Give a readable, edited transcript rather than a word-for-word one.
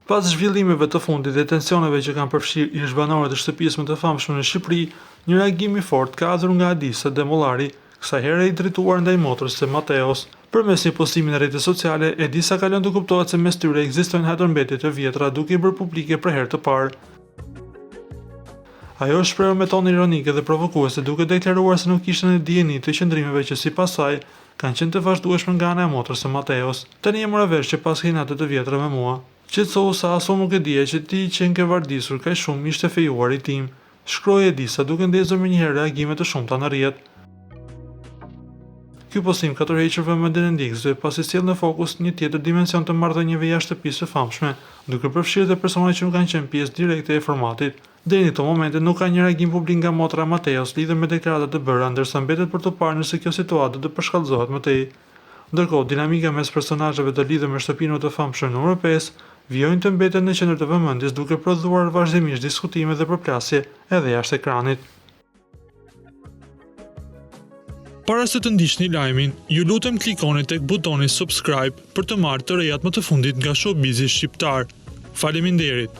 Pas zhvillimeve të fundit dhe tensioneve që kanë përfshirë ish-banorët e shtëpisë më të famshme në Shqipëri, një reagim i fortë ka ardhur nga Adisa Demollari, kësaj here i drejtuar ndaj motrës së Mateos. Përmes një postimi në rrjetet sociale, Adisa ka lënë të kuptohet se mes tyre ekzistojnë hatërmbetje të vjetra duke i bërë publike për herë të parë. Ajo shprehur me ton ironike dhe provokuese duke deklaruar se nuk kishte në dijeni të qëndrimeve që sipas saj kanë qenë të vazhdueshme nga ana e motrës së Mateos. Tani e mora vesh që pas hinate të vjetra me mua, qetësohu sa aso nuk e dije që ti që ke vardisur kaq shumë ishte fejuari tim, shkroi Adisa duke ndezur me njëherë reagime të shumta në rrjet. Ky postim ka tërhequr vëmendjen e ndjekësve pasi sjell në fokus një tjetër dimension të marrëdhënieve jashtë shtëpisë së famshme, duke përfshirë edhe persona që nuk kanë qenë pjesë direkte e formatit. Deri në këtë moment nuk ka një reagim publik nga motra Mateos lidhur me deklaratat e bëra, ndërsa mbetet për të parë nëse kjo situatë do të përshkallëzohet më tej. Ndërkohë, dinamika mes personazheve të lidhur me shtëpinë të famshme numër 5 vijojnë të mbetet në qendër të vëmendjes duke prodhuar vazhdimisht diskutime dhe përplasje edhe jashtë ekranit. Para se të ndiqni lajmin, ju lutem klikoni tek butoni subscribe për të marrë të rejat më të fundit nga showbizi shqiptar. Faleminderit.